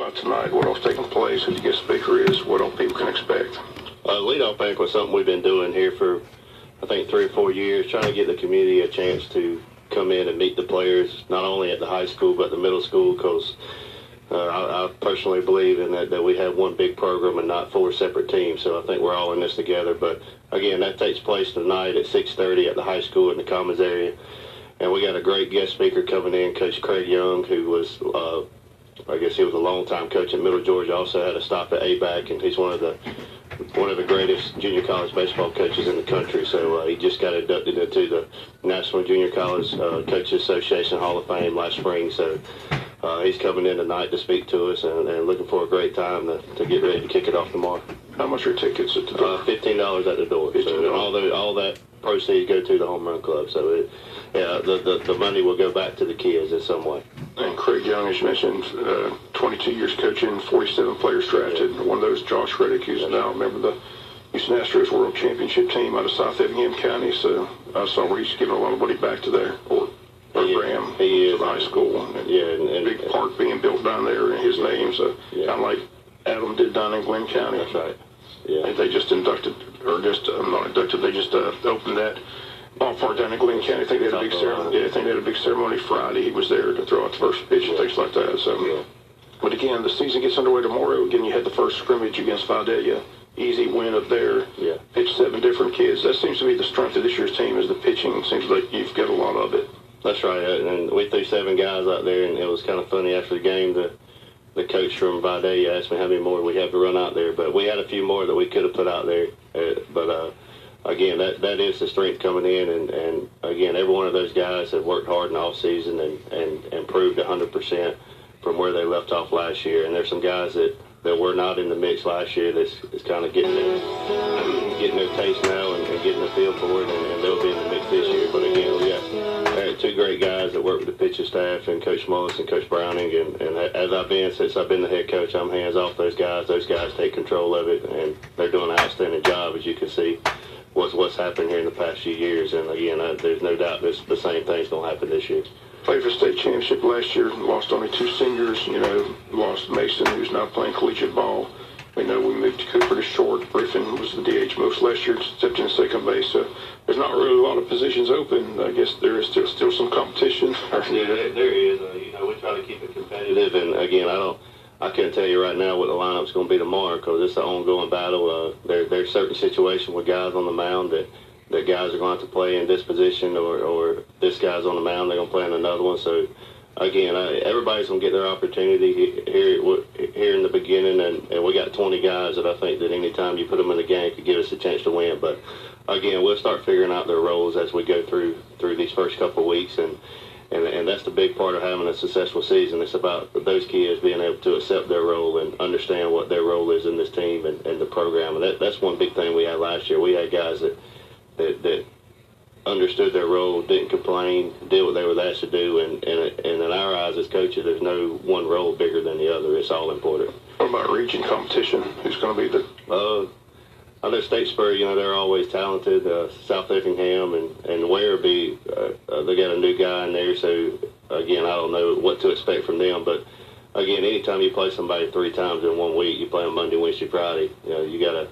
about tonight? What else taking place? Who the guest speaker is? What else people can expect? Leadoff bank was something we've been doing here for, I think, 3 or 4 years, trying to get the community a chance to come in and meet the players, not only at the high school but the middle school, because I personally believe in that we have one big program and not 4 separate teams. So I think we're all in this together. But again, that takes place tonight at 6:30 at the high school in the Commons area. And we got a great guest speaker coming in, Coach Craig Young, who was, I guess he was a long-time coach at Middle Georgia, also had a stop at ABAC, and he's one of the greatest junior college baseball coaches in the country. So he just got inducted into the National Junior College Coaches Association Hall of Fame last spring. So he's coming in tonight to speak to us, and looking for a great time to get ready to kick it off tomorrow. How much are tickets at the door? $15 at the door. So all that proceeds go to the Home Run Club. So the money will go back to the kids in some way. And Craig Young, as you mentioned, 22 years coaching, 47 players drafted. Yeah. One of those, Josh Reddick, who's now a member of the Houston Astros World Championship team out of South Effingham County. So I saw where he's giving a lot of money back to their program, to the high school. And a big park being built down there in his name. So kind of like Adam did down in Glenn County. That's right. Yeah. They just inducted, or just not inducted, they just opened that ballpark down in Glenn County. I think they had a big ceremony. Yeah, I think they had a big ceremony Friday. He was there to throw out the first pitch and things like that. So, but again, the season gets underway tomorrow. Again, you had the first scrimmage against Vidalia. Easy win up there. Yeah. Pitched 7 different kids. That seems to be the strength of this year's team, is the pitching. It seems like you've got a lot of it. That's right. And we threw 7 guys out there, and it was kind of funny after the game. The coach from Vidalia asked me how many more we have to run out there, but we had a few more that we could have put out there. Again, that is the strength coming in, and again, every one of those guys have worked hard in the off season and improved 100% from where they left off last year. And there's some guys that were not in the mix last year that's kind of getting their taste now and getting the feel for it, and they'll be in the mix this year. But again, we got 2 great guys that work with the pitching staff, and Coach Mullis and Coach Browning. And since I've been the head coach, I'm hands off those guys. Those guys take control of it, and they're doing an outstanding job, as you can see. What's happened here in the past few years, and again, there's no doubt the same thing's going to happen this year. Played for state championship last year, lost only 2 seniors, lost Mason, who's now playing collegiate ball. We know we moved Cooper to short. Griffin was the DH most last year, stepped in second base. So there's not really a lot of positions open. I guess there is still some competition. Yeah, there is. We try to keep it competitive, and again, I can't tell you right now what the lineup's going to be tomorrow, because it's an ongoing battle. There's certain situations with guys on the mound that guys are going to have to play in this position, or this guy's on the mound, they're going to play in another one. So, again, everybody's going to get their opportunity here in the beginning, and we got 20 guys that I think that any time you put them in the game could give us a chance to win. But, again, we'll start figuring out their roles as we go through these first couple of weeks, and that's the big part of having a successful season. It's about those kids being able to accept their role and understand what their role is in this team and the program. And that's one big thing we had last year. We had guys that understood their role, didn't complain, did what they were asked to do. And in our eyes as coaches, there's no one role bigger than the other. It's all important. What about region competition? Who's going to be the... I know Statesboro, they're always talented. South Effingham and Werribee, they got a new guy in there. So, again, I don't know what to expect from them. But, again, anytime you play somebody 3 times in 1 week, you play them Monday, Wednesday, Friday, you got to,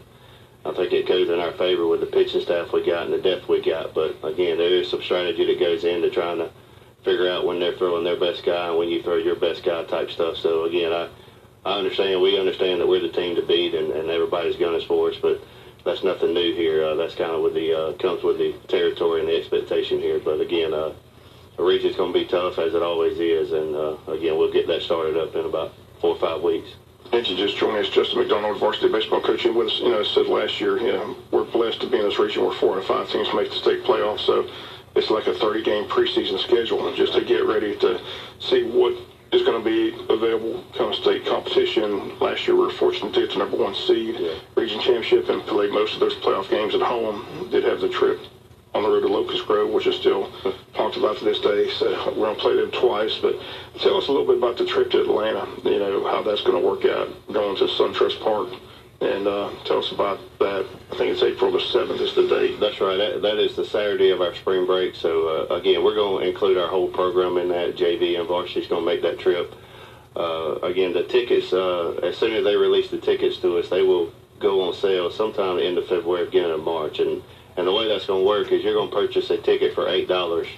I think it goes in our favor with the pitching staff we got and the depth we got. But, again, there is some strategy that goes into trying to figure out when they're throwing their best guy and when you throw your best guy type stuff. So, again, I understand, we understand that we're the team to beat and everybody's gunning for us, but that's nothing new here. That's kind of comes with the territory and the expectation here. But again, the region's going to be tough, as it always is. And again, we'll get that started up in about 4 or 5 weeks. And you just joined us, Justin McDonald, varsity baseball coaching with us. I said last year, we're blessed to be in this region where 4 out of 5 teams make the state playoffs. So it's like a 30-game preseason schedule just to get ready to see what is going to be available come state competition. Last year we were fortunate to get the #1 seed, region championship, and played most of those playoff games at home. Did have the trip on the road to Locust Grove, which is still talked about to this day. So we're going to play them twice. But tell us a little bit about the trip to Atlanta, how that's going to work out, going to SunTrust Park. And tell us about that. I think it's April the 7th is the date. That's right. That is the Saturday of our spring break. So, again, we're going to include our whole program in that. JV and varsity is going to make that trip. again, the tickets, as soon as they release the tickets to us, they will go on sale sometime the end of February, beginning of March. And the way that's going to work is you're going to purchase a ticket for $8,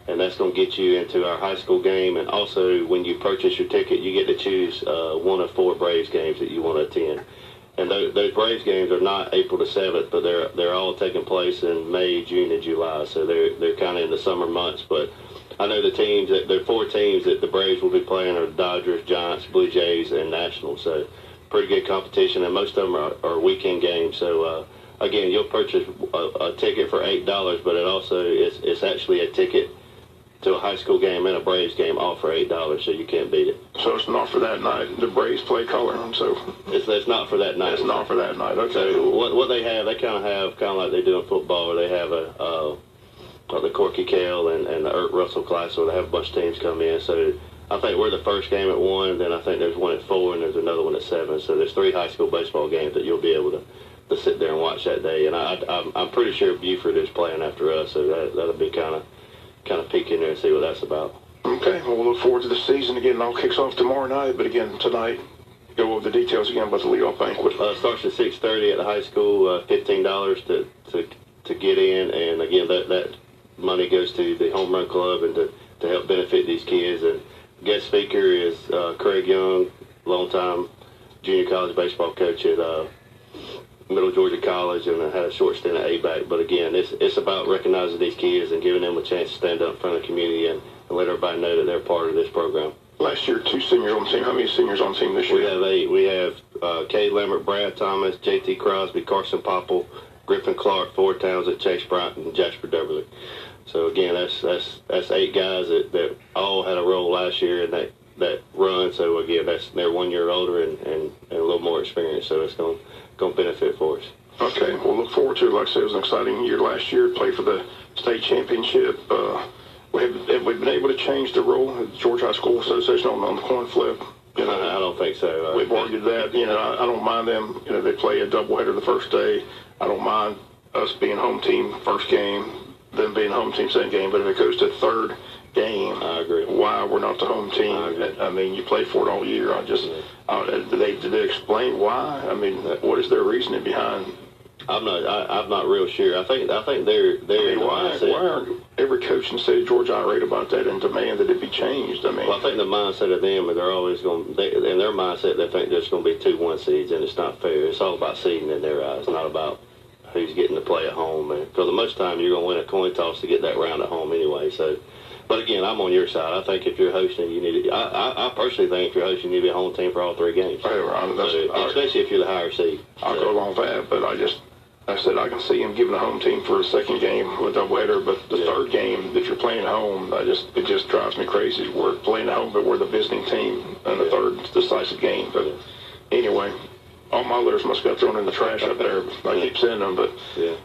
and that's going to get you into our high school game. And also, when you purchase your ticket, you get to choose one of 4 Braves games that you want to attend. And those Braves games are not April the 7th, but they're all taking place in May, June, and July. So they're kind of in the summer months. But I know the teams, there are 4 teams that the Braves will be playing are the Dodgers, Giants, Blue Jays, and Nationals. So pretty good competition, and most of them are weekend games. So, again, you'll purchase a ticket for $8, but it's actually a ticket to a high school game and a Braves game, all for $8, so you can't beat it. So it's not for that night. The Braves play color, so it's not for that night. It's not for that night. Okay. So what they have, they kind of like they do in football, where they have the Corky Kell and the Ert Russell class, where they have a bunch of teams come in. So I think we're the first game at 1, then I think there's one at 4, and there's another one at 7. So there's 3 high school baseball games that you'll be able to sit there and watch that day. And I'm pretty sure Buford is playing after us, so that'll be kind of peek in there and see what that's about. Okay, well, we'll look forward to the season. Again, it all kicks off tomorrow night, but again, tonight, go over the details again about the leadoff banquet. Starts at 6:30 at the high school, $15 to get in, and again, that money goes to the Home Run Club and to help benefit these kids. And guest speaker is Craig Young, longtime junior college baseball coach at Middle Georgia College, and I had a short stint at ABAC. But again, it's about recognizing these kids and giving them a chance to stand up in front of the community and let everybody know that they're part of this program. Last year, 2 seniors on the team. How many seniors on the team this year? We have 8. We have Cade Lambert, Brad Thomas, J.T. Crosby, Carson Popple, Griffin Clark, Ford Townsend, Chase Bryant, and Jasper Deverly. So again, that's 8 guys that all had a role last year in that run. So again, they're 1 year older and a little more experience. So it's going to benefit for us. Okay, we'll look forward to it. Like I said, it was an exciting year last year. Played for the state championship. Have we been able to change the rule at the Georgia High School Association on the coin flip? I don't think so. We've argued that. I don't mind them. They play a doubleheader the first day. I don't mind us being home team first game, them being home team second game. But if it goes to third game, I agree. Why we're not the home team? I mean, you play for it all year. Did they explain why? I mean, what is their reasoning behind? I'm not real sure. I think they're why aren't every coach in the state of Georgia irate about that and demand that it be changed? I mean, well, I think the mindset of them, they're always in their mindset, they think there's going to be 2 1 seeds, and it's not fair. It's all about seeding in their eyes, not about who's getting to play at home. Because most of the time you're going to win a coin toss to get that round at home anyway. So, but again, I'm on your side. I think if you're hosting, you need to. I personally think if you're hosting, you need to be a home team for all 3 games. Especially if you're the higher seed. I'll go along with that, but I said I can see him giving a home team for a second game with a doubleheader, but the third game that you're playing at home, it just drives me crazy. We're playing at home, but we're the visiting team in the third decisive game. But anyway, all my letters must have got thrown in the trash up there. I keep sending them, but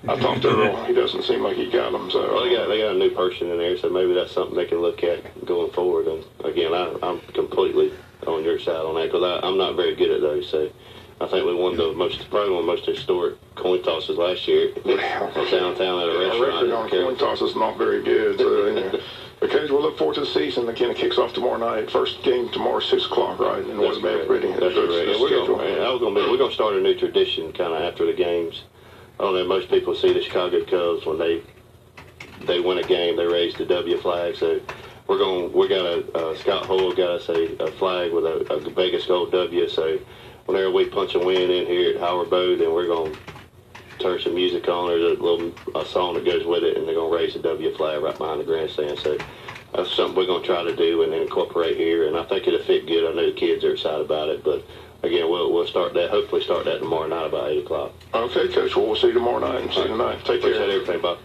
I talked to Earl. He doesn't seem like he got them. So well, they got a new person in there, so maybe that's something they can look at going forward. And again, I'm completely on your side on that because I'm not very good at those. So I think we won probably one of the most historic coin tosses last year downtown at a restaurant. Our record on coin toss is not very good. So, okay, we'll look forward to the season. Again, it kicks off tomorrow night. First game tomorrow, 6 o'clock, right? In West Baton. That's right. We're going to start a new tradition kind of after the games. I don't know, most people see the Chicago Cubs when they win a game, they raise the W flag. So Scott Hoyle got us a flag with a Vegas gold W. So whenever we punch a win in here at Howard Bow, then we're going to turn some music on. There's a song that goes with it, and they're going to raise the W flag right behind the grandstand. So that's something we're going to try to do and incorporate here, and I think it'll fit good. I know the kids are excited about it, but again, we'll start that. Hopefully, start that tomorrow night about 8 o'clock. Okay, Coach. Well, we'll see you tomorrow night and see you tonight. Take care. Appreciate everything, Bob.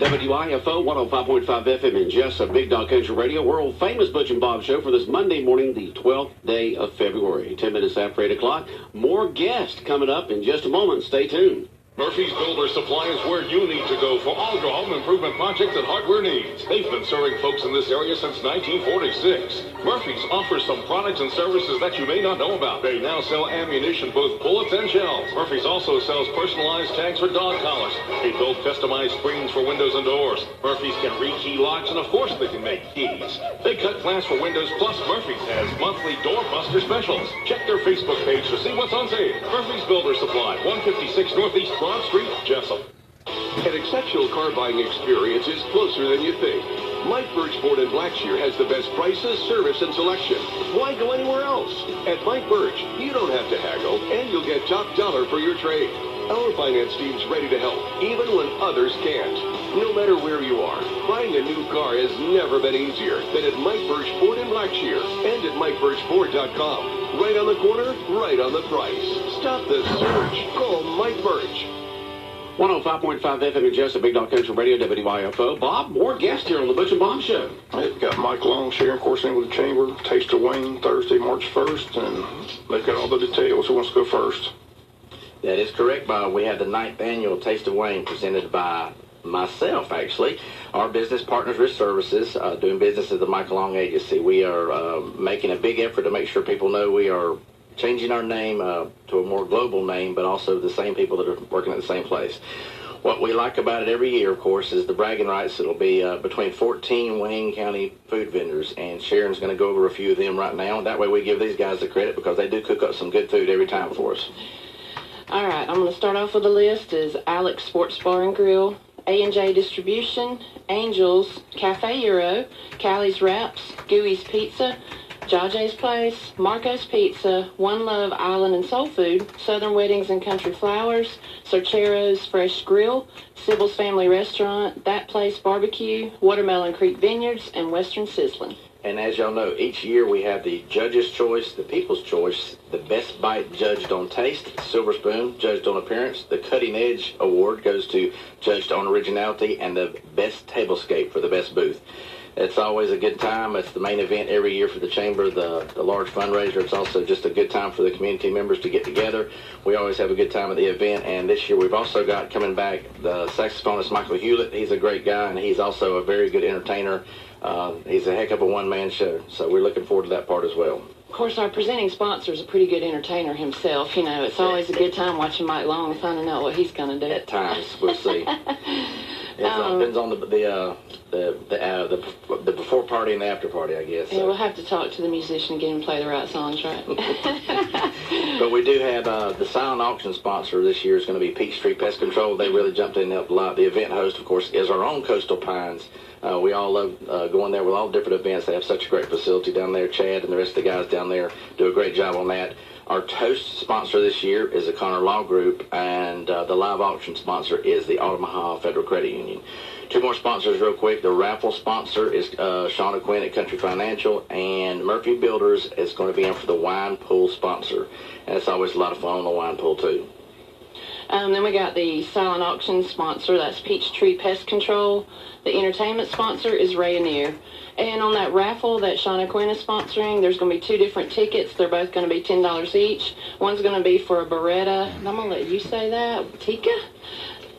WIFO 105.5 FM in Jessa, Big Dog Country Radio, world famous Butch and Bob show for this Monday morning, the 12th day of February. 10 minutes after 8 o'clock. More guests coming up in just a moment. Stay tuned. Murphy's Builder Supply is where you need to go for all your home improvement projects and hardware needs. They've been serving folks in this area since 1946. Murphy's offers some products and services that you may not know about. They now sell ammunition, both bullets and shells. Murphy's also sells personalized tags for dog collars. They build customized screens for windows and doors. Murphy's can rekey locks, and of course they can make keys. They cut glass for windows, plus Murphy's has monthly doorbuster specials. Check their Facebook page to see what's on sale. Murphy's Builder Supply, 156 Northeast Broad Street, Jessup. An exceptional car buying experience is closer than you think. Mike Birch Ford in Blackshear has the best prices, service, and selection. Why go anywhere else? At Mike Birch, you don't have to haggle, and you'll get top dollar for your trade. Our finance team's ready to help, even when others can't. No matter where you are, buying a new car has never been easier than at Mike Birch Ford in Blackshear and at MikeBirchFord.com. Right on the corner, right on the price. Stop the surge. Call Mike Birch. 105.5 FM in Jessup, Big Dog Country Radio, WYFO. Bob, more guests here on the Butch and Bob Show. They've got Mike Long sharing course in with the Chamber, Taste of Wayne, Thursday, March 1st, and they've got all the details. Who wants to go first? That is correct, Bob. We have the 9th annual Taste of Wayne presented by myself, actually. Our business partners with services, doing business at the Michael Long Agency. We are making a big effort to make sure people know we are changing our name to a more global name, but also the same people that are working at the same place. What we like about it every year, of course, is the bragging rights. It'll be between 14 Wayne County food vendors, and Sharon's going to go over a few of them right now. That way we give these guys the credit because they do cook up some good food every time for us. All right, I'm going to start off with the list is Alex Sports Bar and Grill, A&J Distribution, Angels, Cafe Euro, Callie's Wraps, Gooey's Pizza, Jaje's Place, Marco's Pizza, One Love Island and Soul Food, Southern Weddings and Country Flowers, Sorchero's Fresh Grill, Sybil's Family Restaurant, That Place Barbecue, Watermelon Creek Vineyards, and Western Sizzling. And as y'all know, each year we have the Judge's Choice, the People's Choice, the Best Bite judged on taste, Silver Spoon judged on appearance, the Cutting Edge Award goes to judged on originality, and the Best Tablescape for the best booth. It's always a good time. It's the main event every year for the Chamber, the large fundraiser. It's also just a good time for the community members to get together. We always have a good time at the event, and this year we've also got coming back the saxophonist Michael Hewlett. He's a great guy, and he's also a very good entertainer. He's a heck of a one-man show, so we're looking forward to that part as well. Of course, our presenting sponsor is a pretty good entertainer himself. You know, it's always a good time watching Mike Long and finding out what he's going to do. At times, we'll see. It depends on the before party and the after party, I guess. So. Yeah, we'll have to talk to the musician and get him to play the right songs, right? But we do have the silent auction sponsor this year is going to be Peachtree Pest Control. They really jumped in and helped a lot. The event host, of course, is our own Coastal Pines. We all love going there with all different events. They have such a great facility down there. Chad and the rest of the guys down there do a great job on that. Our toast sponsor this year is the Connor Law Group, and the live auction sponsor is the Omaha Federal Credit Union. Two more sponsors real quick. The raffle sponsor is Shauna Quinn at Country Financial, and Murphy Builders is going to be in for the wine pool sponsor. And it's always a lot of fun on the wine pool, too. Then we got the silent auction sponsor, that's Peachtree Pest Control. The entertainment sponsor is Rayonier. And on that raffle that Shauna Quinn is sponsoring, there's going to be two different tickets. They're both going to be $10 each. One's going to be for a Beretta, and I'm going to let you say that, Tika?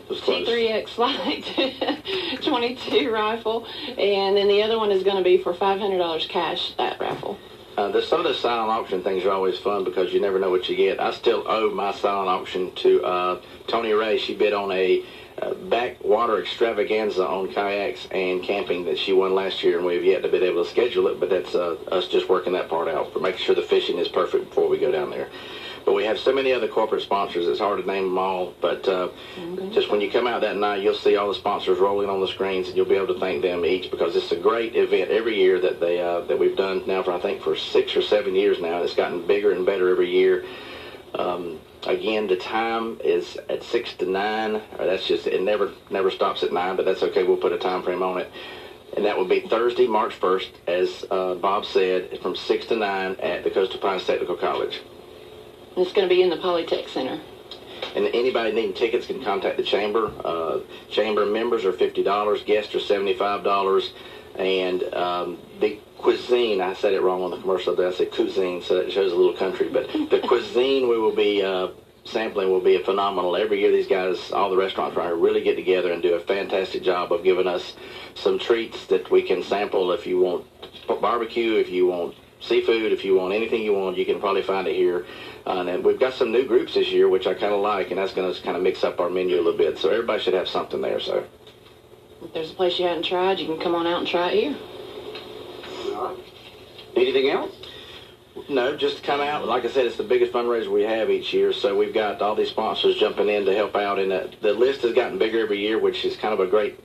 T3X Light 22 rifle. And then the other one is going to be for $500 cash, that raffle. Some of the silent auction things are always fun because you never know what you get. I still owe my silent auction to Tony Ray. She bid on a backwater extravaganza on kayaks and camping that she won last year, and we've yet to be able to schedule it, but that's us just working that part out for making sure the fishing is perfect before we go down there. But we have so many other corporate sponsors, it's hard to name them all. But just when you come out that night, you'll see all the sponsors rolling on the screens, and you'll be able to thank them each because it's a great event every year that that we've done now for, I think, for 6 or 7 years now. It's gotten bigger and better every year. Again, the time is at 6 to 9. That's just, it never stops at 9, but that's okay. We'll put a time frame on it. And that will be Thursday, March 1st, as Bob said, from 6 to 9 at the Coastal Pines Technical College. It's going to be in the Polytech Center. And anybody needing tickets can contact the Chamber. Chamber members are $50, guests are $75, and the cuisine, I said it wrong on the commercial, I said cuisine, so it shows a little country, but the cuisine we will be sampling will be phenomenal. Every year these guys, all the restaurants around here, really get together and do a fantastic job of giving us some treats that we can sample if you want barbecue, if you want seafood, if you want anything you want, you can probably find it here. And then we've got some new groups this year, which I kind of like, and that's going to kind of mix up our menu a little bit. So everybody should have something there. So If there's a place you hadn't tried, you can come on out and try it here. Anything else? no, just come out. Like I said, it's the biggest fundraiser we have each year. So we've got all these sponsors jumping in to help out, and the list has gotten bigger every year, which is kind of a great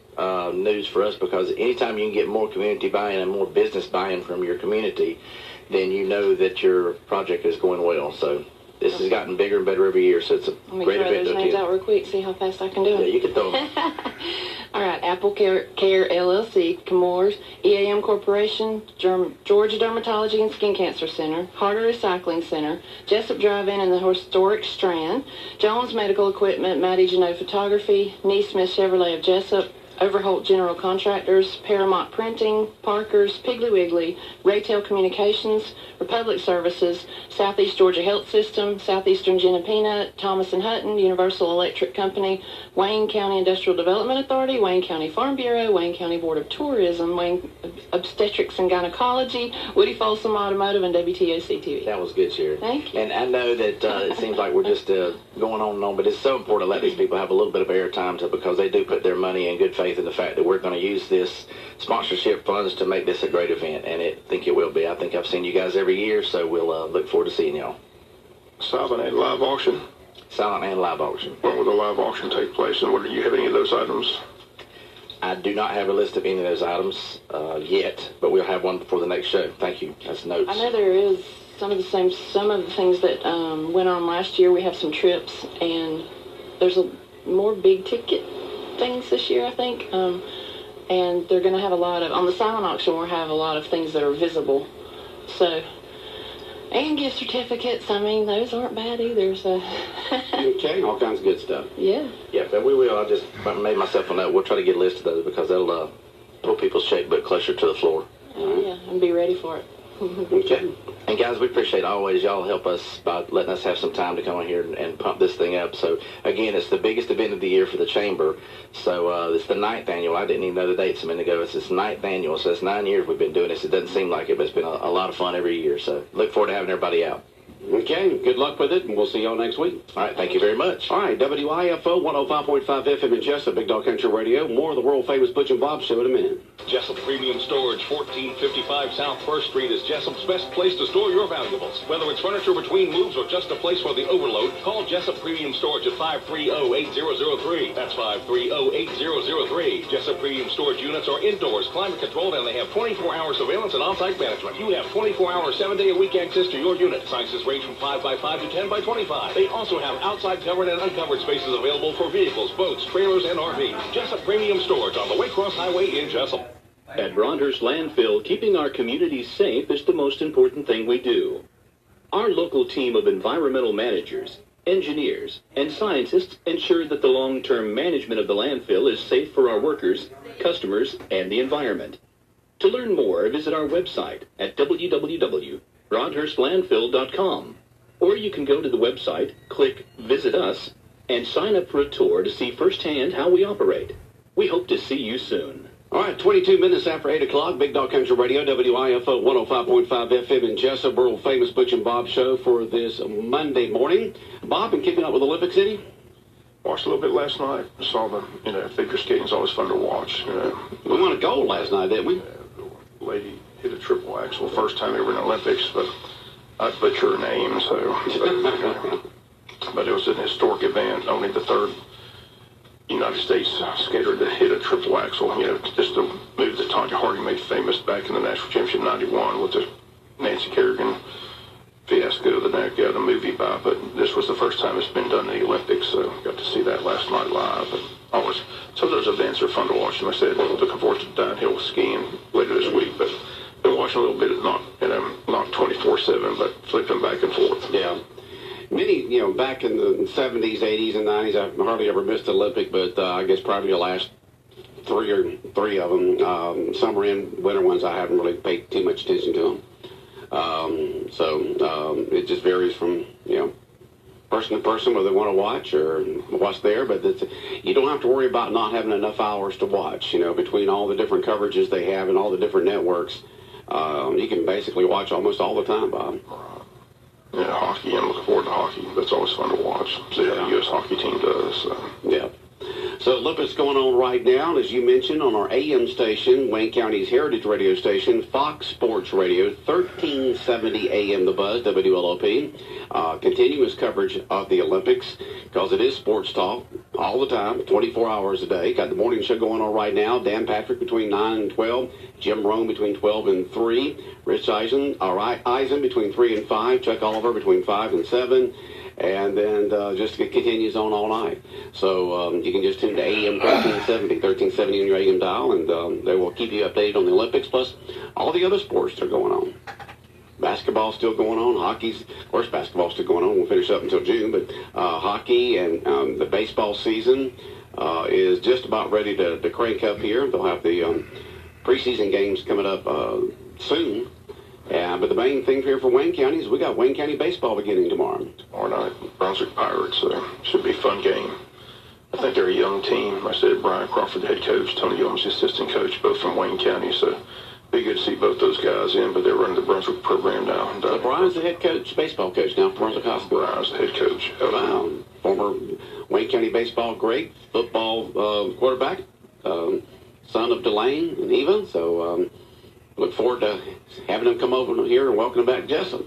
news for us, because anytime you can get more community buy-in and more business buy-in from your community, then you know that your project is going well. So this has gotten bigger and better every year, so it's a Let me great throw event those to names attend. out real quick, see how fast I can do Yeah, it. you can throw them. All right, Apple Care LLC, Chemours, EAM Corporation, Georgia Dermatology and Skin Cancer Center, Harder Recycling Center, Jessup Drive-In and the Historic Strand, Jones Medical Equipment, Matty Janot Photography, Neesmith Chevrolet of Jessup, Overholt General Contractors, Paramount Printing, Parker's, Piggly Wiggly, Raytail Communications, Republic Services, Southeast Georgia Health System, Southeastern Gin and Peanut, Thomas & Hutton, Universal Electric Company, Wayne County Industrial Development Authority, Wayne County Farm Bureau, Wayne County Board of Tourism, Wayne Obstetrics and Gynecology, Woody Folsom Automotive, and WTOC TV. That was good, Sherry. Thank you. And I know that it seems like we're just going on and on, but it's so important to let these people have a little bit of airtime because they do put their money in good faith in the fact that we're going to use this sponsorship funds to make this a great event, and I think it will be. I think I've seen you guys every year, so we'll look forward to seeing y'all. Silent and live auction. Silent and live auction. When will the live auction take place, and do you have any of those items? I do not have a list of any of those items yet, but we'll have one before the next show. Thank you. That's notes. I know there is some of the things that went on last year. We have some trips, and there's more big ticket things this year, I think. And they're going to have a lot of, on the silent auction, we'll have a lot of things that are visible. So, and gift certificates, I mean, those aren't bad either. So, Okay, all kinds of good stuff. yeah. Yeah, but we will. I just made myself a note. We'll try to get a list of those because that'll pull people's checkbook closer to the floor. Yeah, and be ready for it. Okay. And guys, we appreciate always y'all help us by letting us have some time to come in here and pump this thing up. So again, it's the biggest event of the year for the chamber. So it's the 9th annual. I didn't even know the dates a minute ago. It's this 9th annual. So it's 9 years we've been doing this. It doesn't seem like it, but it's been a lot of fun every year. So look forward to having everybody out. Okay, good luck with it, and we'll see y'all next week. All right, thank you very much. All right, WIFO 105.5 FM in Jessup, Big Dog Country Radio. More of the world-famous Butch and Bob Show in a minute. Jessup Premium Storage, 1455 South 1st Street is Jessup's best place to store your valuables. Whether it's furniture between moves or just a place for the overload, call Jessup Premium Storage at 530-8003. That's 530-8003. Jessup Premium Storage units are indoors, climate controlled, and they have 24-hour surveillance and on-site management. You have 24-hour, 7-day-a-week access to your unit. Sizes range from 5x5 to 10x25. They also have outside covered and uncovered spaces available for vehicles, boats, trailers, and RVs. Jessup Premium Storage on the Waycross Highway in Jessup. At Broadhurst Landfill, keeping our communities safe is the most important thing we do. Our local team of environmental managers, engineers, and scientists ensure that the long-term management of the landfill is safe for our workers, customers, and the environment. To learn more, visit our website at www.broadhurstlandfill.com. Or you can go to the website, click Visit Us, and sign up for a tour to see firsthand how we operate. We hope to see you soon. All right, 22 minutes after 8 o'clock, Big Dog Country Radio, WIFO 105.5 FM in Jessup, world-famous Butch and Bob Show for this Monday morning. Bob, been keeping up with Olympic City? Watched a little bit last night. Saw the, figure skating's always fun to watch. We won a gold last night, didn't we? The lady hit a triple axel, first time ever in the Olympics, but I'd butcher her name, so. But it was an historic event. Only the third United States skater to hit a triple axel. Just the move that Tanya Harding made famous back in the national championship '91 with the Nancy Kerrigan fiasco, the movie by. But this was the first time it's been done in the Olympics, so got to see that last night live. And always, some of those events are fun to watch. And I said, looking forward to downhill skiing later this week, but been watching a little bit of not 24/7, but flipping back and forth. Yeah. Many, back in the 70s, 80s, and 90s, I hardly ever missed an Olympic, but I guess probably the last three of them, summer and winter ones, I haven't really paid too much attention to them. It just varies from, person to person whether they want to watch or what's there, but you don't have to worry about not having enough hours to watch, between all the different coverages they have and all the different networks. You can basically watch almost all the time, Bob. Yeah, hockey. I'm looking forward to hockey. That's always fun to watch. See how the U.S. hockey team does. So. Yeah. So, Olympics going on right now, as you mentioned, on our AM station, Wayne County's Heritage Radio station, Fox Sports Radio, 1370 AM The Buzz, WLOP. Continuous coverage of the Olympics, because it is sports talk all the time, 24 hours a day. Got the morning show going on right now. Dan Patrick between 9 and 12. Jim Rome between 12 and 3. Rich Eisen between 3 and 5. Chuck Oliver between 5 and 7. And then just it continues on all night. So you can just tune to AM 1370 on your AM dial, and they will keep you updated on the Olympics, plus all the other sports that are going on. Basketball's still going on. Hockey's, of course, basketball's still going on. We'll finish up until June, but hockey and the baseball season is just about ready to crank up here. They'll have the preseason games coming up soon. But the main thing here for Wayne County is we got Wayne County baseball beginning tomorrow. Tomorrow night, Brunswick Pirates. Should be a fun game. I think they're a young team. I said Brian Crawford, the head coach, Tony Young's the assistant coach, both from Wayne County. So be good to see both those guys in, but they're running the Brunswick program now. So Brian's the head coach, baseball coach now for Brunswick High School. Brian's the head coach. Former Wayne County baseball great, football quarterback, son of Delane and Eva. So look forward to having them come over here and welcome back Jessup.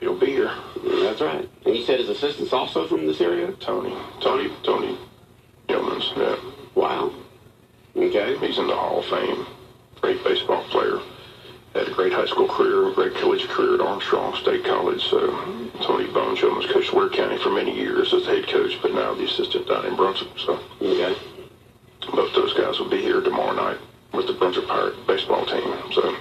He'll be here. Yeah, that's right. And you said his assistant's also from this area? Tony Yeomans, yeah. Wow. Okay. He's in the Hall of Fame. Great baseball player. Had a great high school career, great collegiate career at Armstrong State College. So Tony Bones Yeomans coached Ware County for many years as head coach, but now the assistant down in Brunswick. So okay. Both those guys will be here tomorrow night with the Brunswick Pirate baseball team. So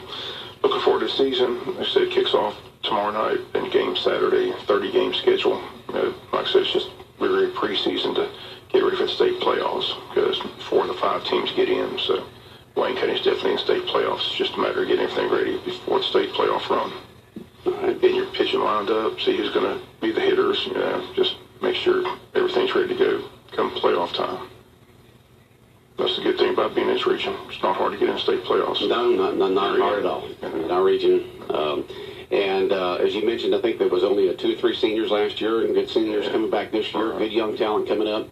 looking forward to the season. Like I said, it kicks off tomorrow night and game Saturday, 30-game schedule. Like I said, it's just really preseason to get ready for the state playoffs because 4 of the 5 teams get in. So Wayne County's definitely in state playoffs. It's just a matter of getting everything ready before the state playoff run. All right. Getting your pitching lined up, see who's going to be the hitters. Just make sure everything's ready to go come playoff time. That's the good thing about being in this region. It's not hard to get in state playoffs. No, not hard at all. In our region. And as you mentioned, I think there was only 2 or 3 seniors last year, and good seniors coming back this year. Good young talent coming up.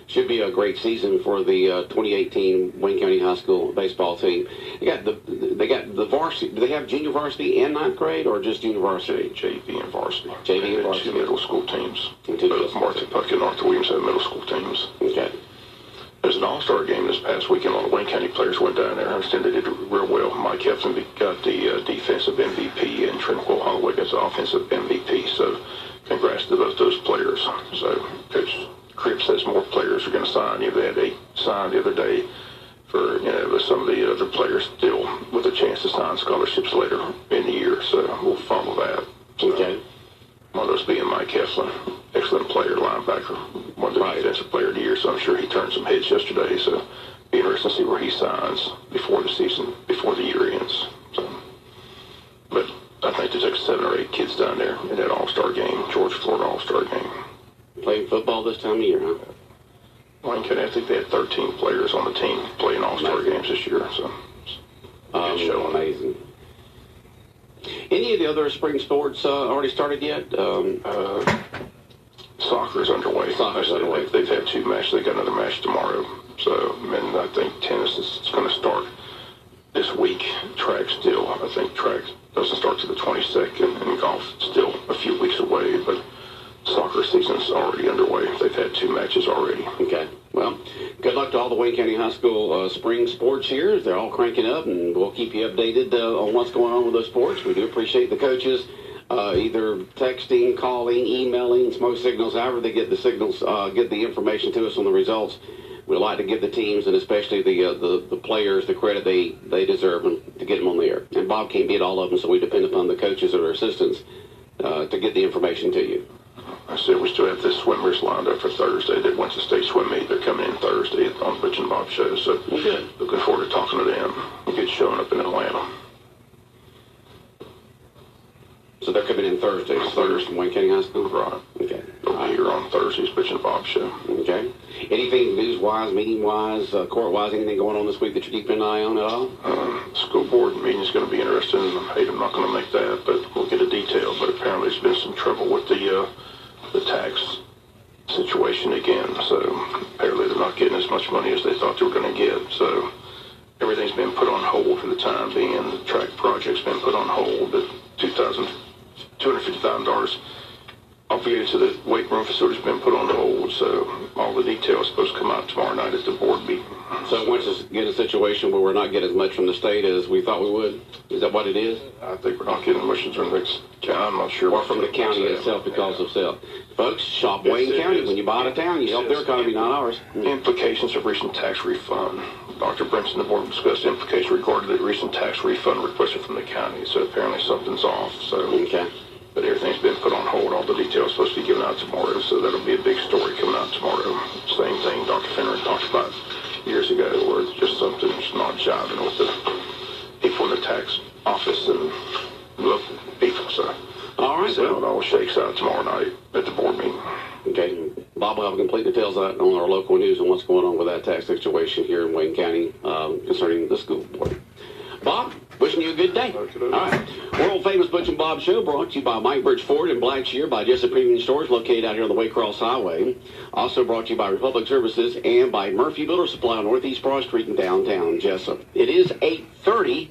Should be a great season for the 2018 Wayne County High School baseball team. They got the varsity. Do they have junior varsity and 9th grade, or just junior varsity? JV and varsity. JV and varsity. 2 middle school teams. Both Martha Puck and Arthur Williams have middle school teams. Okay. There's an all-star game this past weekend. A lot of Wayne County players went down there. I understand they did real well. Mike Heflin got the defensive MVP, and Tranquil Holloway got the offensive MVP. So congrats to both those players. So Coach Cripps says more players are going to sign. They had 8 signed the other day for some of the other players still with a chance to sign scholarships later in the year. So we'll follow that. So, okay. One of those being Mike Heflin, excellent player, linebacker, one of the defensive player of the year. So I'm sure he turned some heads yesterday. So be interesting to see where he signs before the season, before the year ends. So, but I think they took 7 or 8 kids down there in that All-Star game, Georgia Florida All-Star game. Playing football this time of year, huh? Wayne County, I think they had 13 players on the team playing All-Star games this year. So good show. Amazing. Any of the other spring sports already started yet? Soccer is underway. Soccer's underway. They've had 2 matches. They got another match tomorrow. So, and I think tennis is going to start this week. Track still. I think track doesn't start till the 22nd, and golf still a few weeks away. But soccer season's already underway. They've had 2 matches already. Okay. Well, good luck to all the Wayne County High School spring sports here. They're all cranking up, and we'll keep you updated on what's going on with those sports. We do appreciate the coaches either texting, calling, emailing, smoke signals, however they get the signals, get the information to us on the results. We'd like to give the teams and especially the players the credit they deserve to get them on the air. And Bob can't beat all of them, so we depend upon the coaches or assistants to get the information to you. I said we still have the swimmers lined up for Thursday. They went to state swim meet. They're coming in Thursday on Butch and Bob show. So good. Looking forward to talking to them. Good showing up in Atlanta. So they're coming in Thursday. Thursday from Wayne County High School? Right. Okay. They'll be here on Thursday's Butch and Bob show. Okay. Anything news-wise, meeting-wise, court-wise, anything going on this week that you're keeping an eye on at all? School board meeting is going to be interesting. I'm not going to make that, but we'll get a detail. But apparently there's been some trouble with the tax situation again. So apparently they're not getting as much money as they thought they were going to get. So everything's been put on hold for the time being. The track project's been put on hold. The $250,000 obviated to the weight room facility's been put on hold. So all the details supposed to come out tomorrow night at the board meeting. So once we get a situation where we're not getting as much from the state as we thought we would, is that what it is? I think we're not getting much from the next county. I'm not sure. Or from the county itself because of sales. Folks, shop Wayne County. When you buy out of town, you help their economy, not ours. Implications of recent tax refund. Dr. Brinson, the board discussed implications regarding the recent tax refund requested from the county. So apparently something's off. So, okay. But everything's been put on hold. All the details are supposed to be given out tomorrow. So that'll be a big story coming out tomorrow. Same thing Dr. Finner talked about years ago, where it's just something that's not jiving with the people in the tax office and local people. So, all right, so it all shakes out tomorrow night at the board meeting. Okay, Bob will have complete details on our local news and what's going on with that tax situation here in Wayne County concerning the school board. Bob, wishing you a good day. All right. World famous Butch and Bob show brought to you by Mike Birch Ford in Blackshear, by Jessup Premium Stores located out here on the Waycross Highway. Also brought to you by Republic Services and by Murphy Builder Supply on Northeast Broad Street in downtown Jessup. It is 8:30.